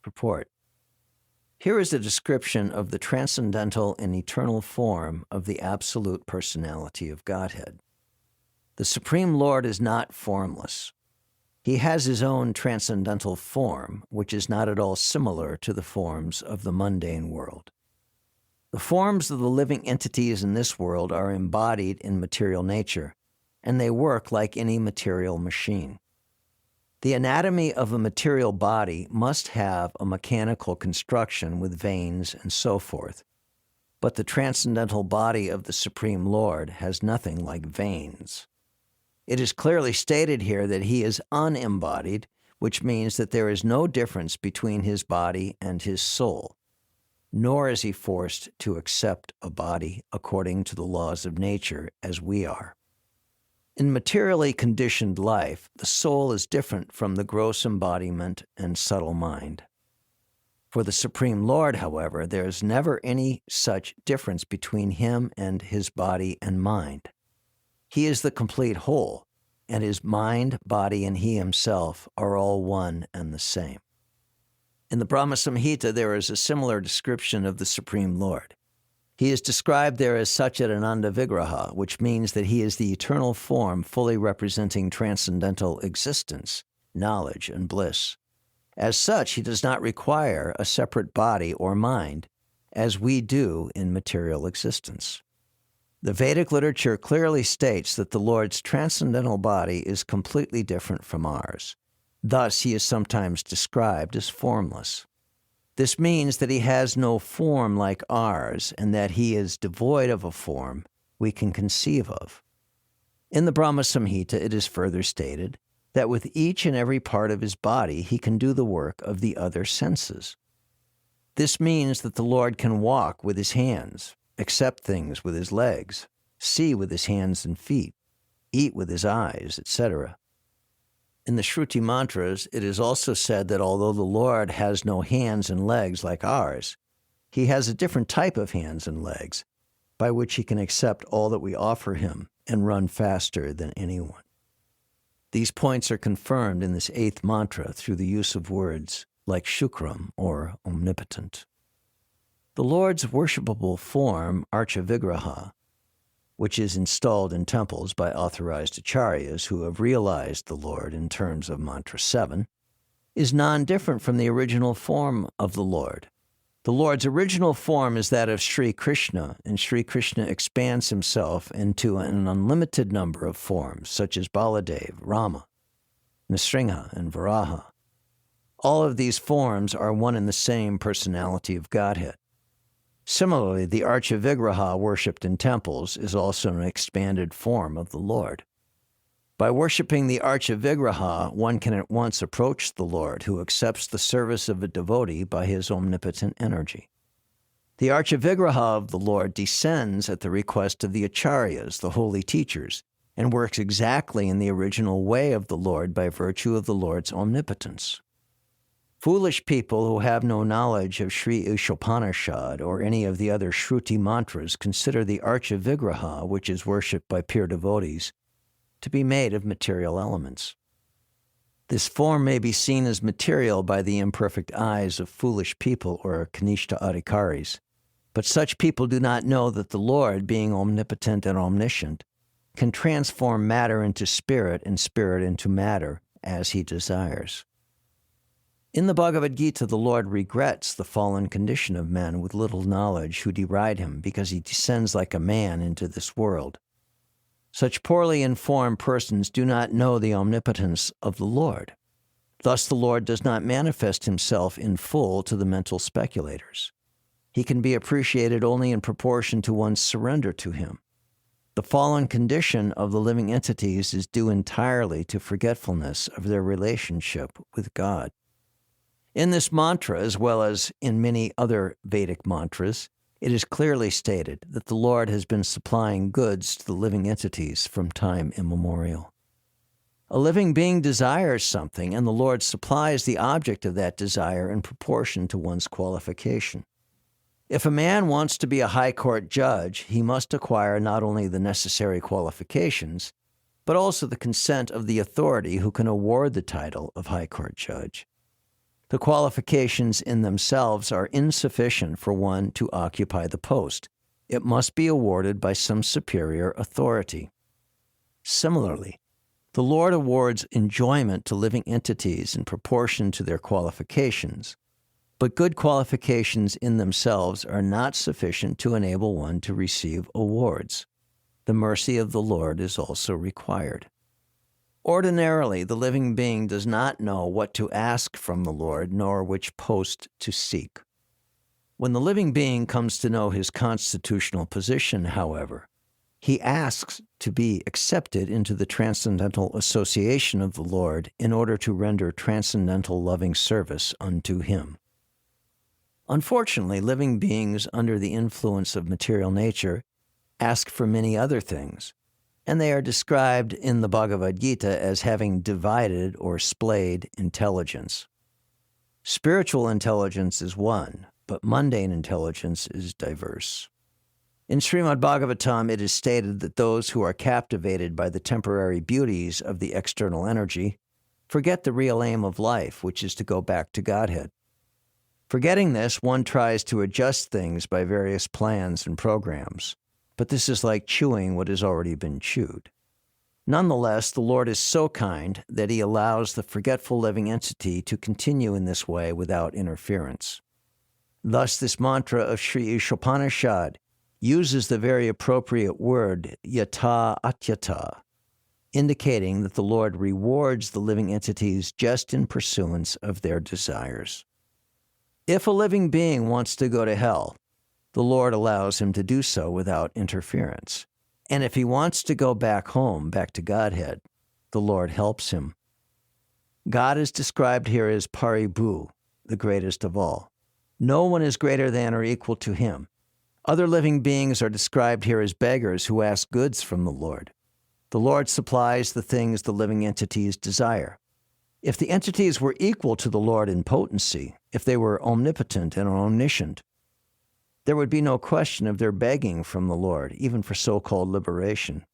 purport. Here is a description of the transcendental and eternal form of the absolute personality of Godhead. The Supreme Lord is not formless. He has his own transcendental form, which is not at all similar to the forms of the mundane world. The forms of the living entities in this world are embodied in material nature, and they work like any material machine. The anatomy of a material body must have a mechanical construction with veins and so forth, but the transcendental body of the Supreme Lord has nothing like veins. It is clearly stated here that he is unembodied, which means that there is no difference between his body and his soul, nor is he forced to accept a body according to the laws of nature as we are. In materially conditioned life, the soul is different from the gross embodiment and subtle mind. For the Supreme Lord, however, there is never any such difference between him and his body and mind. He is the complete whole, and his mind, body, and he himself are all one and the same. In the Brahma Samhita, there is a similar description of the Supreme Lord. He is described there as Satchidananda Vigraha, which means that he is the eternal form fully representing transcendental existence, knowledge, and bliss. As such, he does not require a separate body or mind, as we do in material existence. The Vedic literature clearly states that the Lord's transcendental body is completely different from ours. Thus, he is sometimes described as formless. This means that he has no form like ours, and that he is devoid of a form we can conceive of. In the Brahma Samhita, it is further stated that with each and every part of his body, he can do the work of the other senses. This means that the Lord can walk with his hands, accept things with his legs, see with his hands and feet, eat with his eyes, etc. In the Shruti mantras, it is also said that although the Lord has no hands and legs like ours, he has a different type of hands and legs by which he can accept all that we offer him and run faster than anyone. These points are confirmed in this 8th mantra through the use of words like Shukram or omnipotent. The Lord's worshipable form, Archa Vigraha, which is installed in temples by authorized acharyas who have realized the Lord in terms of Mantra 7, is non-different from the original form of the Lord. The Lord's original form is that of Sri Krishna, and Sri Krishna expands himself into an unlimited number of forms, such as Baladev, Rama, Nrsimha, and Varaha. All of these forms are one and the same personality of Godhead. Similarly, the Archa Vigraha worshipped in temples is also an expanded form of the Lord. By worshipping the Archa Vigraha, one can at once approach the Lord, who accepts the service of a devotee by his omnipotent energy. The Archa Vigraha of the Lord descends at the request of the acharyas, the holy teachers, and works exactly in the original way of the Lord by virtue of the Lord's omnipotence. Foolish people who have no knowledge of Sri Isopanishad or any of the other Shruti mantras consider the Archa Vigraha, which is worshipped by pure devotees, to be made of material elements. This form may be seen as material by the imperfect eyes of foolish people or Kanishta Adhikaris, but such people do not know that the Lord, being omnipotent and omniscient, can transform matter into spirit and spirit into matter as he desires. In the Bhagavad Gita, the Lord regrets the fallen condition of men with little knowledge who deride him because he descends like a man into this world. Such poorly informed persons do not know the omnipotence of the Lord. Thus, the Lord does not manifest himself in full to the mental speculators. He can be appreciated only in proportion to one's surrender to him. The fallen condition of the living entities is due entirely to forgetfulness of their relationship with God. In this mantra, as well as in many other Vedic mantras, it is clearly stated that the Lord has been supplying goods to the living entities from time immemorial. A living being desires something, and the Lord supplies the object of that desire in proportion to one's qualification. If a man wants to be a high court judge, he must acquire not only the necessary qualifications, but also the consent of the authority who can award the title of high court judge. The qualifications in themselves are insufficient for one to occupy the post. It must be awarded by some superior authority. Similarly, the Lord awards enjoyment to living entities in proportion to their qualifications, but good qualifications in themselves are not sufficient to enable one to receive awards. The mercy of the Lord is also required. Ordinarily, the living being does not know what to ask from the Lord, nor which post to seek. When the living being comes to know his constitutional position, however, he asks to be accepted into the transcendental association of the Lord in order to render transcendental loving service unto him. Unfortunately, living beings under the influence of material nature ask for many other things, and they are described in the Bhagavad Gita as having divided or splayed intelligence. Spiritual intelligence is one, but mundane intelligence is diverse. In Srimad Bhagavatam, it is stated that those who are captivated by the temporary beauties of the external energy forget the real aim of life, which is to go back to Godhead. Forgetting this, one tries to adjust things by various plans and programs, but this is like chewing what has already been chewed. Nonetheless, the Lord is so kind that he allows the forgetful living entity to continue in this way without interference. Thus, this mantra of Sri Isopanishad uses the very appropriate word yata atyata, indicating that the Lord rewards the living entities just in pursuance of their desires. If a living being wants to go to hell, the Lord allows him to do so without interference. And if he wants to go back home, back to Godhead, the Lord helps him. God is described here as Paribhu, the greatest of all. No one is greater than or equal to him. Other living beings are described here as beggars who ask goods from the Lord. The Lord supplies the things the living entities desire. If the entities were equal to the Lord in potency, if they were omnipotent and omniscient, there would be no question of their begging from the Lord, even for so-called liberation.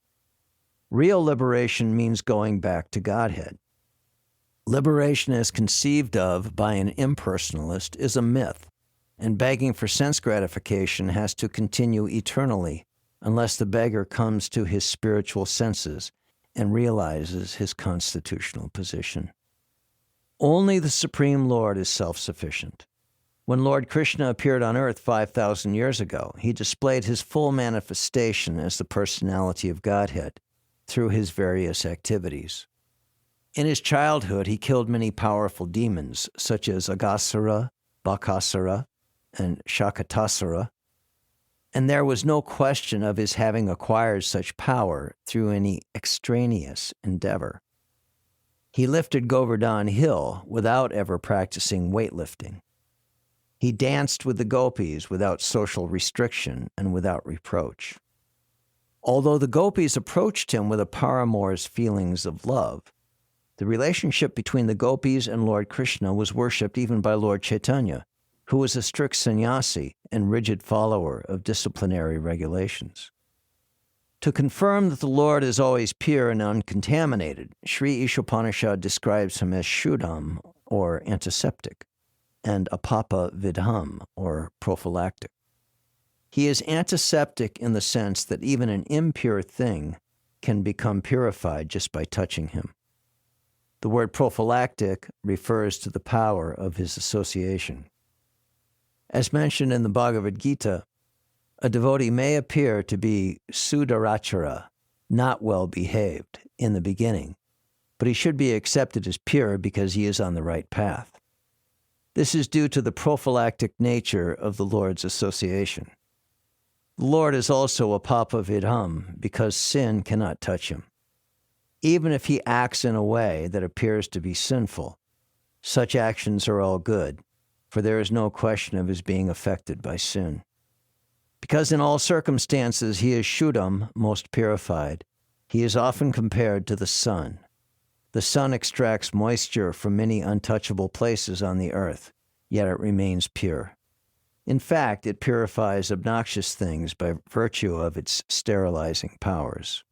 Real liberation means going back to Godhead. Liberation as conceived of by an impersonalist is a myth, and begging for sense gratification has to continue eternally unless the beggar comes to his spiritual senses and realizes his constitutional position. Only the Supreme Lord is self-sufficient. When Lord Krishna appeared on earth 5,000 years ago, he displayed his full manifestation as the personality of Godhead through his various activities. In his childhood, he killed many powerful demons, such as Aghasura, Bakasura, and Shakatasura, and there was no question of his having acquired such power through any extraneous endeavor. He lifted Govardhan Hill without ever practicing weightlifting. He danced with the gopis without social restriction and without reproach. Although the gopis approached him with a paramour's feelings of love, the relationship between the gopis and Lord Krishna was worshipped even by Lord Chaitanya, who was a strict sannyasi and rigid follower of disciplinary regulations. To confirm that the Lord is always pure and uncontaminated, Sri Isopanishad describes him as Shuddham, or antiseptic, and Apapa Vidham, or prophylactic. He is antiseptic in the sense that even an impure thing can become purified just by touching him. The word prophylactic refers to the power of his association. As mentioned in the Bhagavad Gita, a devotee may appear to be Sudarachara, not well behaved, in the beginning, but he should be accepted as pure because he is on the right path. This is due to the prophylactic nature of the Lord's association. The Lord is also a Papa Vidham because sin cannot touch him. Even if he acts in a way that appears to be sinful, such actions are all good, for there is no question of his being affected by sin. Because in all circumstances he is Shuddham, most purified, he is often compared to the sun. The sun extracts moisture from many untouchable places on the earth, yet it remains pure. In fact, it purifies obnoxious things by virtue of its sterilizing powers.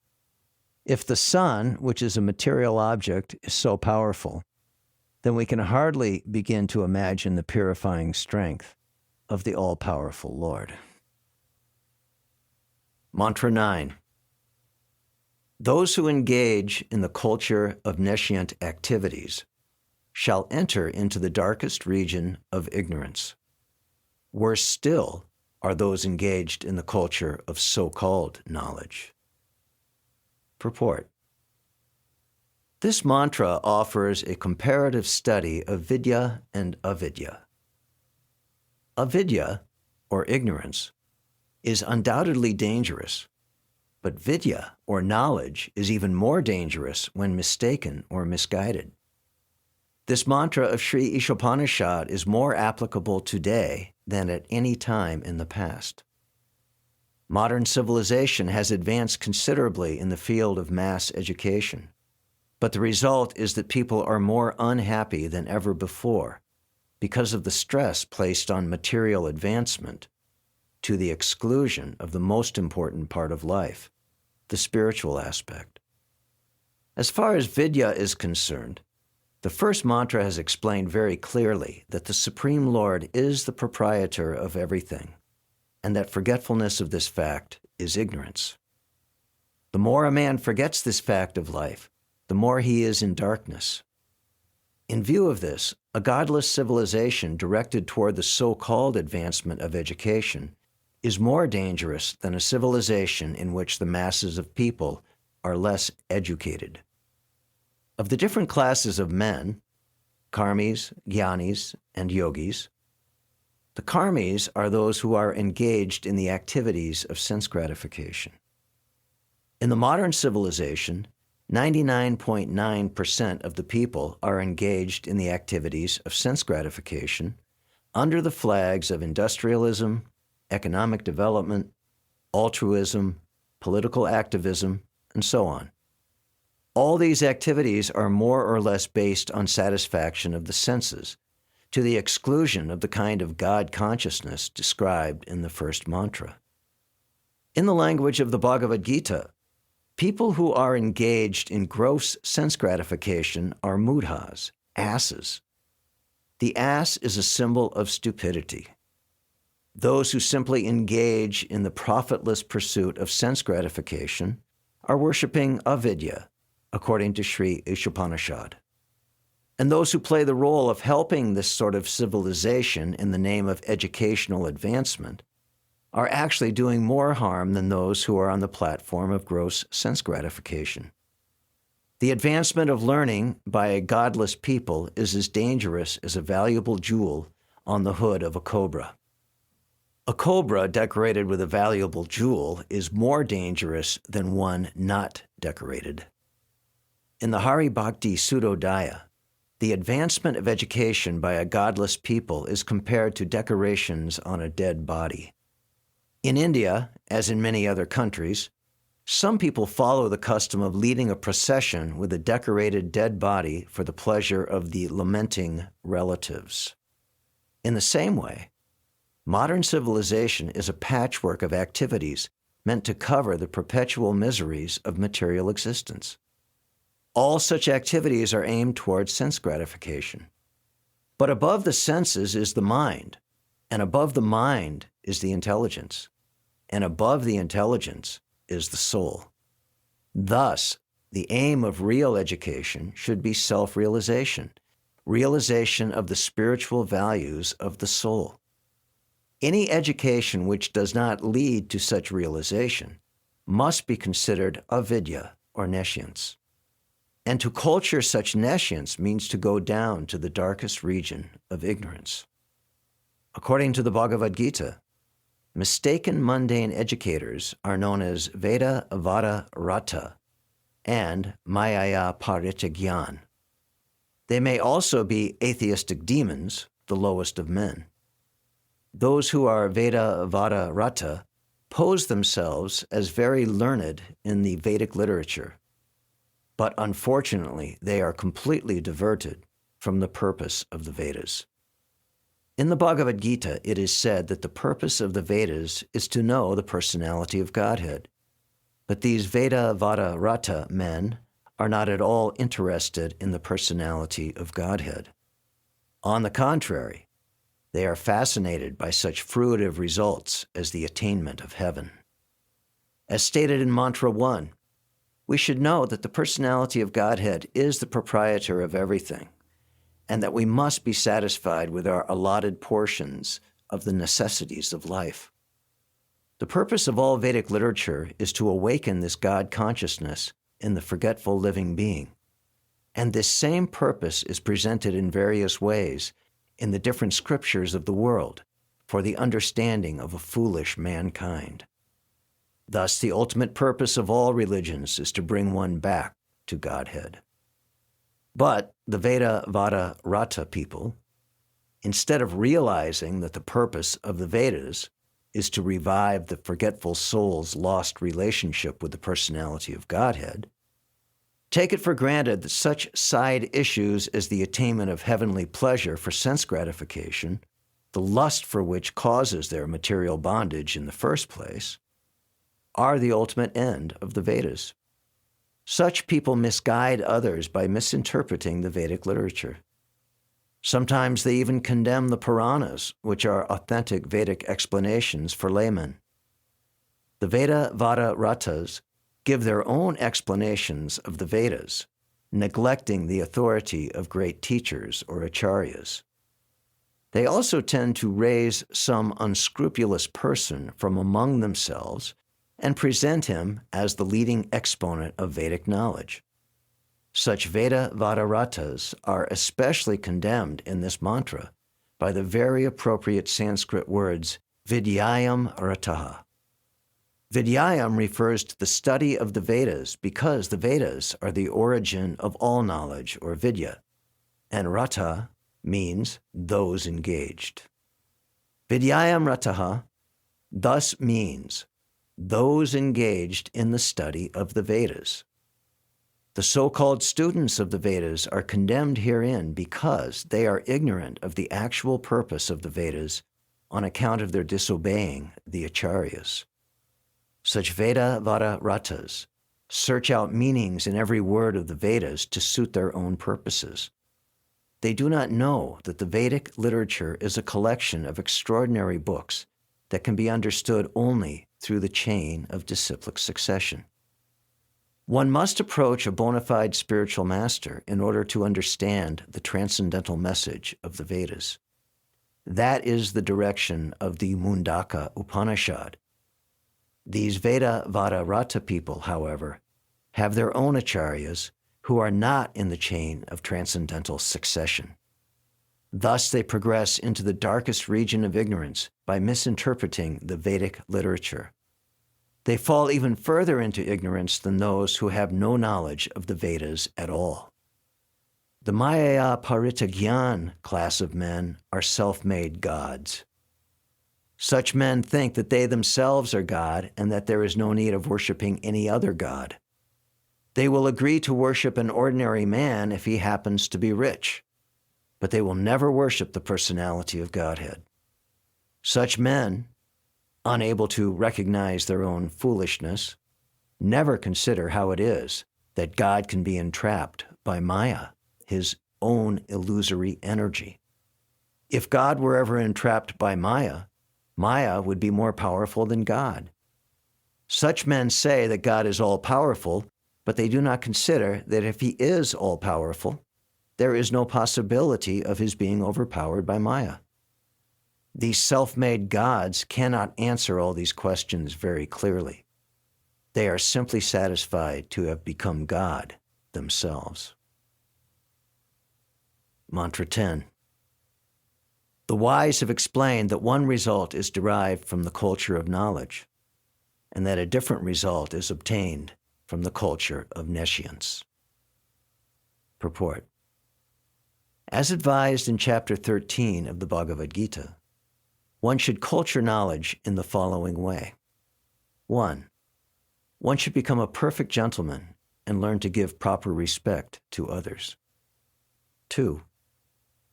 If the sun, which is a material object, is so powerful, then we can hardly begin to imagine the purifying strength of the all-powerful Lord. Mantra 9. Those who engage in the culture of nescient activities shall enter into the darkest region of ignorance. Worse still are those engaged in the culture of so-called knowledge. Purport. This mantra offers a comparative study of vidya and avidya. Avidya, or ignorance, is undoubtedly dangerous, but vidya, or knowledge, is even more dangerous when mistaken or misguided. This mantra of Sri Isopanishad is more applicable today than at any time in the past. Modern civilization has advanced considerably in the field of mass education, but the result is that people are more unhappy than ever before because of the stress placed on material advancement to the exclusion of the most important part of life, the spiritual aspect. As far as vidya is concerned, the first mantra has explained very clearly that the Supreme Lord is the proprietor of everything, and that forgetfulness of this fact is ignorance. The more a man forgets this fact of life, the more he is in darkness. In view of this, a godless civilization directed toward the so-called advancement of education is more dangerous than a civilization in which the masses of people are less educated. Of the different classes of men, karmis, jnanis, and yogis, the karmis are those who are engaged in the activities of sense gratification. In the modern civilization, 99.9% of the people are engaged in the activities of sense gratification under the flags of industrialism, economic development, altruism, political activism, and so on. All these activities are more or less based on satisfaction of the senses, to the exclusion of the kind of God consciousness described in the first mantra. In the language of the Bhagavad Gita, people who are engaged in gross sense gratification are mudhas, asses. The ass is a symbol of stupidity. Those who simply engage in the profitless pursuit of sense gratification are worshiping avidya, according to Sri Isopanishad. And those who play the role of helping this sort of civilization in the name of educational advancement are actually doing more harm than those who are on the platform of gross sense gratification. The advancement of learning by a godless people is as dangerous as a valuable jewel on the hood of a cobra. A cobra decorated with a valuable jewel is more dangerous than one not decorated. In the Hari Bhakti Sudodaya, the advancement of education by a godless people is compared to decorations on a dead body. In India, as in many other countries, some people follow the custom of leading a procession with a decorated dead body for the pleasure of the lamenting relatives. In the same way, modern civilization is a patchwork of activities meant to cover the perpetual miseries of material existence. All such activities are aimed towards sense gratification. But above the senses is the mind, and above the mind is the intelligence, and above the intelligence is the soul. Thus, the aim of real education should be self-realization, realization of the spiritual values of the soul. Any education which does not lead to such realization must be considered avidya, or nescience. And to culture such nescience means to go down to the darkest region of ignorance. According to the Bhagavad Gita, mistaken mundane educators are known as Veda Vada Rata and Mayaya Parita Gyan. They may also be atheistic demons, the lowest of men. Those who are Veda Vada Rata pose themselves as very learned in the Vedic literature, but unfortunately they are completely diverted from the purpose of the Vedas. In the Bhagavad Gita, it is said that the purpose of the Vedas is to know the personality of Godhead. But these Veda Vada Rata men are not at all interested in the personality of Godhead. On the contrary, they are fascinated by such fruitive results as the attainment of heaven. As stated in Mantra 1, we should know that the personality of Godhead is the proprietor of everything, and that we must be satisfied with our allotted portions of the necessities of life. The purpose of all Vedic literature is to awaken this God consciousness in the forgetful living being, and this same purpose is presented in various ways in the different scriptures of the world for the understanding of a foolish mankind. Thus, the ultimate purpose of all religions is to bring one back to Godhead. But the Veda Rata people, instead of realizing that the purpose of the Vedas is to revive the forgetful soul's lost relationship with the personality of Godhead, take it for granted that such side issues as the attainment of heavenly pleasure for sense gratification, the lust for which causes their material bondage in the first place, are the ultimate end of the Vedas. Such people misguide others by misinterpreting the Vedic literature. Sometimes they even condemn the Puranas, which are authentic Vedic explanations for laymen. The Veda Ratas give their own explanations of the Vedas, neglecting the authority of great teachers or acharyas. They also tend to raise some unscrupulous person from among themselves and present him as the leading exponent of Vedic knowledge. Such Veda Vadaratas are especially condemned in this mantra by the very appropriate Sanskrit words Vidyayam Rataha. Vidyayam refers to the study of the Vedas because the Vedas are the origin of all knowledge, or Vidya, and Rata means those engaged. Vidyayam Rataha thus means those engaged in the study of the Vedas. The so-called students of the Vedas are condemned herein because they are ignorant of the actual purpose of the Vedas on account of their disobeying the acharyas. Such Veda Ratas search out meanings in every word of the Vedas to suit their own purposes. They do not know that the Vedic literature is a collection of extraordinary books that can be understood only through the chain of disciplic succession. One must approach a bona fide spiritual master in order to understand the transcendental message of the Vedas. That is the direction of the Mundaka Upanishad. These Veda Rata people, however, have their own acharyas who are not in the chain of transcendental succession. Thus, they progress into the darkest region of ignorance by misinterpreting the Vedic literature. They fall even further into ignorance than those who have no knowledge of the Vedas at all. The Maya Paritagyan class of men are self-made gods. Such men think that they themselves are God and that there is no need of worshiping any other god. They will agree to worship an ordinary man if he happens to be rich, but they will never worship the personality of Godhead. Such men, unable to recognize their own foolishness, never consider how it is that God can be entrapped by Maya, his own illusory energy. If God were ever entrapped by Maya, Maya would be more powerful than God. Such men say that God is all-powerful, but they do not consider that if he is all-powerful, there is no possibility of his being overpowered by Maya. These self-made gods cannot answer all these questions very clearly. They are simply satisfied to have become God themselves. Mantra 10. The wise have explained that one result is derived from the culture of knowledge, and that a different result is obtained from the culture of nescience. Purport. As advised in Chapter 13 of the Bhagavad Gita, one should culture knowledge in the following way. 1. One should become a perfect gentleman and learn to give proper respect to others. 2.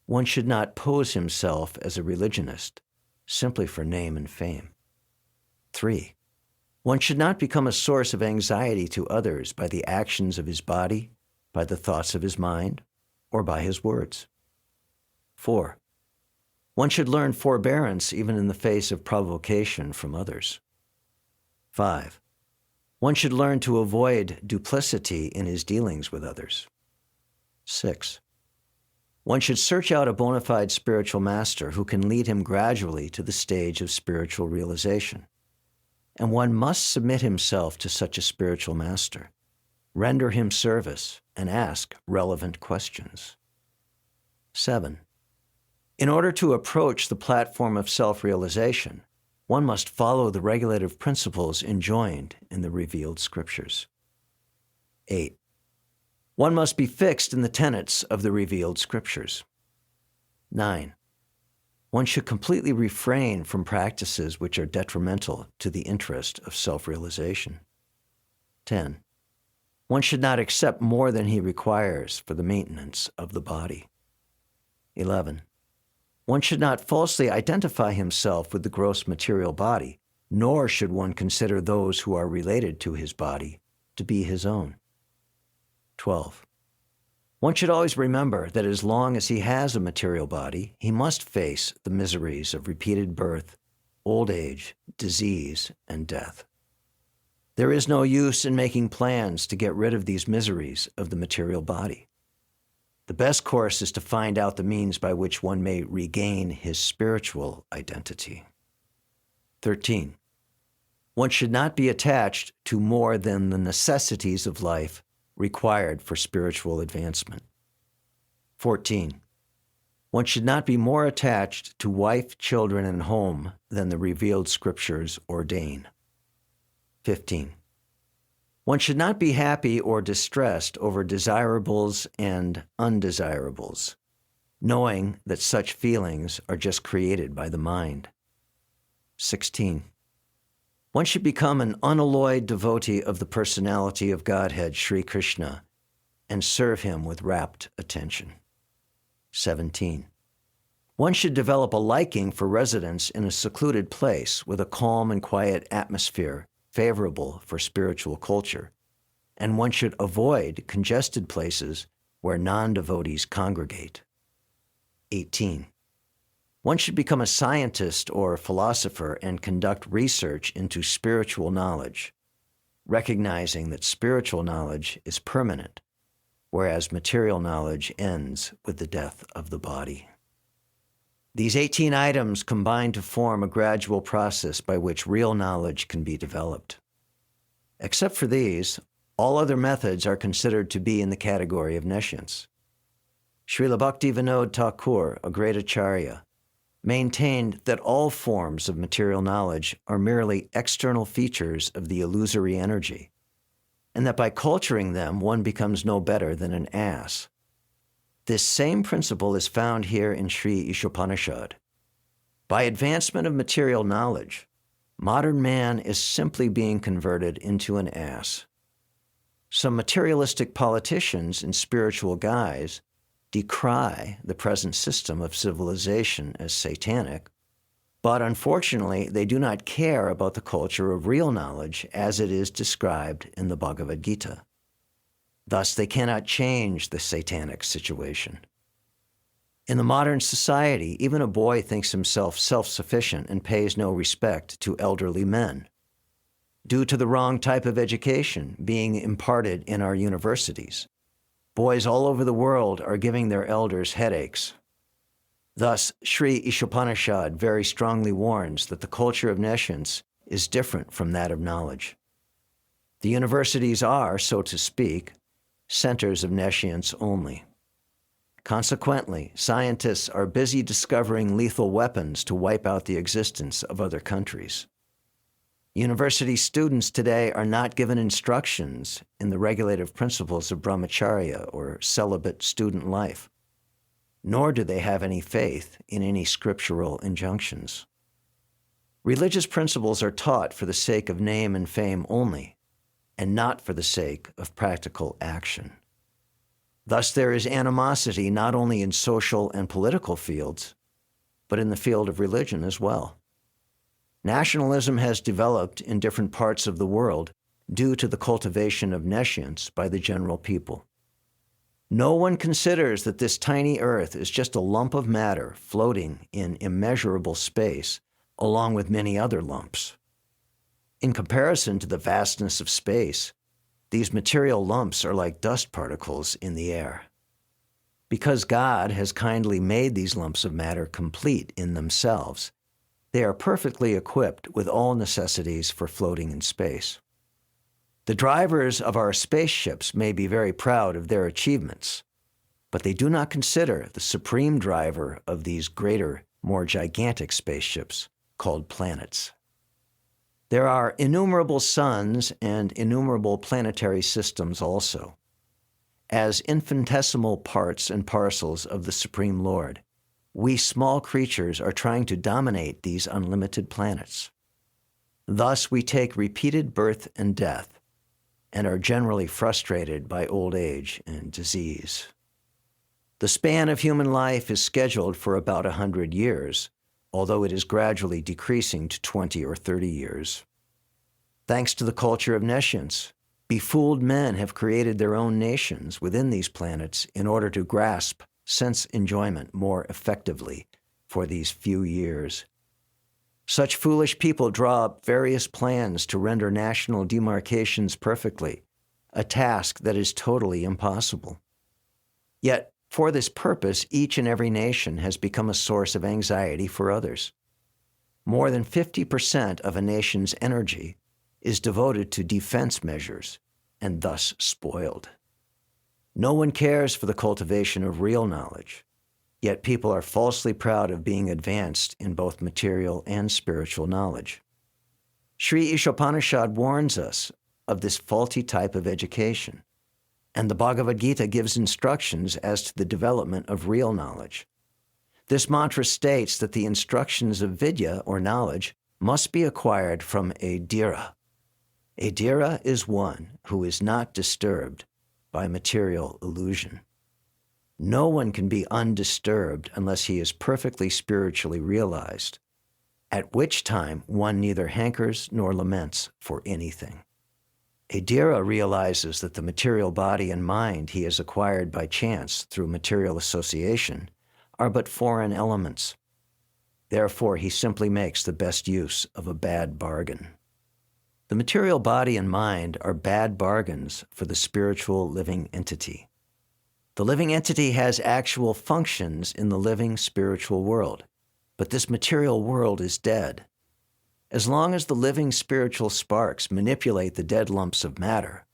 One should not pose himself as a religionist simply for name and fame. 3. One should not become a source of anxiety to others by the actions of his body, by the thoughts of his mind, or by his words. 4. One should learn forbearance even in the face of provocation from others. 5. One should learn to avoid duplicity in his dealings with others. 6. One should search out a bona fide spiritual master who can lead him gradually to the stage of spiritual realization. And one must submit himself to such a spiritual master, render him service, and ask relevant questions. 7. In order to approach the platform of self-realization, one must follow the regulative principles enjoined in the revealed scriptures. 8. One must be fixed in the tenets of the revealed scriptures. 9. One should completely refrain from practices which are detrimental to the interest of self-realization. 10. One should not accept more than he requires for the maintenance of the body. 11. One should not falsely identify himself with the gross material body, nor should one consider those who are related to his body to be his own. 12. One should always remember that as long as he has a material body, he must face the miseries of repeated birth, old age, disease, and death. There is no use in making plans to get rid of these miseries of the material body. The best course is to find out the means by which one may regain his spiritual identity. 13. One should not be attached to more than the necessities of life required for spiritual advancement. 14. One should not be more attached to wife, children, and home than the revealed scriptures ordain. 15. One should not be happy or distressed over desirables and undesirables, knowing that such feelings are just created by the mind. 16. One should become an unalloyed devotee of the personality of Godhead, Sri Krishna, and serve him with rapt attention. 17. One should develop a liking for residence in a secluded place with a calm and quiet atmosphere favorable for spiritual culture, and one should avoid congested places where non-devotees congregate. 18. One should become a scientist or a philosopher and conduct research into spiritual knowledge, recognizing that spiritual knowledge is permanent, whereas material knowledge ends with the death of the body. These 18 items combine to form a gradual process by which real knowledge can be developed. Except for these, all other methods are considered to be in the category of nescience. Srila Bhaktivinoda Thakur, a great acharya, maintained that all forms of material knowledge are merely external features of the illusory energy, and that by culturing them one becomes no better than an ass. This same principle is found here in Sri Isopanishad. By advancement of material knowledge, modern man is simply being converted into an ass. Some materialistic politicians in spiritual guise decry the present system of civilization as satanic, but unfortunately they do not care about the culture of real knowledge as it is described in the Bhagavad Gita. Thus, they cannot change the satanic situation. In the modern society, even a boy thinks himself self-sufficient and pays no respect to elderly men, due to the wrong type of education being imparted in our universities. Boys all over the world are giving their elders headaches. Thus, Sri Isopanishad very strongly warns that the culture of nescience is different from that of knowledge. The universities are, so to speak, centers of nescience only. Consequently, scientists are busy discovering lethal weapons to wipe out the existence of other countries. University students today are not given instructions in the regulative principles of brahmacharya or celibate student life, nor do they have any faith in any scriptural injunctions. Religious principles are taught for the sake of name and fame only, and not for the sake of practical action. Thus, there is animosity not only in social and political fields, but in the field of religion as well. Nationalism has developed in different parts of the world due to the cultivation of nescience by the general people. No one considers that this tiny Earth is just a lump of matter floating in immeasurable space, along with many other lumps. In comparison to the vastness of space, these material lumps are like dust particles in the air. Because God has kindly made these lumps of matter complete in themselves, they are perfectly equipped with all necessities for floating in space. The drivers of our spaceships may be very proud of their achievements, but they do not consider the supreme driver of these greater, more gigantic spaceships, called planets. There are innumerable suns and innumerable planetary systems also. As infinitesimal parts and parcels of the Supreme Lord, we small creatures are trying to dominate these unlimited planets. Thus, we take repeated birth and death, and are generally frustrated by old age and disease. The span of human life is scheduled for about 100 years, although it is gradually decreasing to 20 or 30 years. Thanks to the culture of nescience, befooled men have created their own nations within these planets in order to grasp sense enjoyment more effectively for these few years. Such foolish people draw up various plans to render national demarcations perfectly, a task that is totally impossible. Yet, for this purpose, each and every nation has become a source of anxiety for others. More than 50% of a nation's energy is devoted to defense measures, and thus spoiled. No one cares for the cultivation of real knowledge, yet people are falsely proud of being advanced in both material and spiritual knowledge. Sri Isopanishad warns us of this faulty type of education, and the Bhagavad Gita gives instructions as to the development of real knowledge. This mantra states that the instructions of vidya, or knowledge, must be acquired from a dhira. A dhira is one who is not disturbed by material illusion. No one can be undisturbed unless he is perfectly spiritually realized, at which time one neither hankers nor laments for anything. A dhira realizes that the material body and mind he has acquired by chance through material association are but foreign elements. Therefore, he simply makes the best use of a bad bargain. The material body and mind are bad bargains for the spiritual living entity. The living entity has actual functions in the living spiritual world, but this material world is dead. As long as the living spiritual sparks manipulate the dead lumps of matter,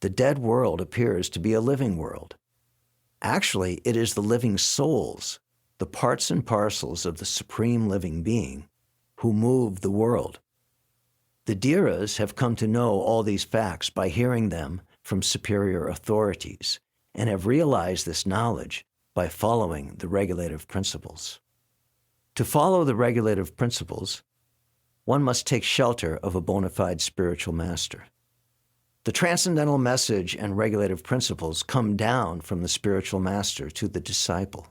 the dead world appears to be a living world. Actually, it is the living souls, the parts and parcels of the Supreme Living Being, who move the world. The dhiras have come to know all these facts by hearing them from superior authorities, and have realized this knowledge by following the regulative principles. To follow the regulative principles, one must take shelter of a bona fide spiritual master. The transcendental message and regulative principles come down from the spiritual master to the disciple.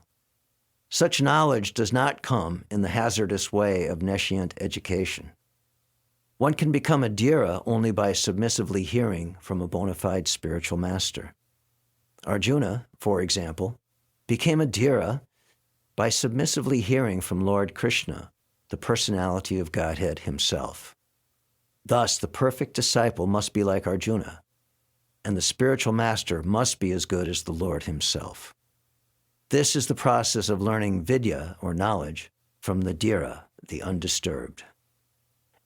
Such knowledge does not come in the hazardous way of nescient education. One can become a dhira only by submissively hearing from a bona fide spiritual master. Arjuna, for example, became a dhira by submissively hearing from Lord Krishna, the personality of Godhead himself. Thus, the perfect disciple must be like Arjuna, and the spiritual master must be as good as the Lord himself. This is the process of learning vidya, or knowledge, from the dhira, the undisturbed.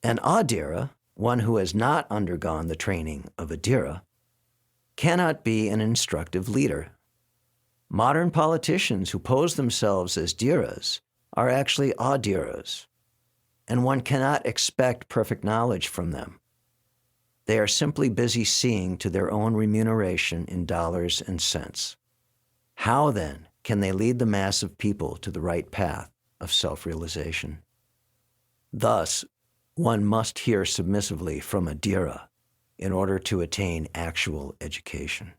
An adhira, one who has not undergone the training of a dhira, cannot be an instructive leader. Modern politicians who pose themselves as dhiras are actually adhiras, and one cannot expect perfect knowledge from them. They are simply busy seeing to their own remuneration in dollars and cents. How, then, can they lead the mass of people to the right path of self-realization? Thus, one must hear submissively from a dhira in order to attain actual education.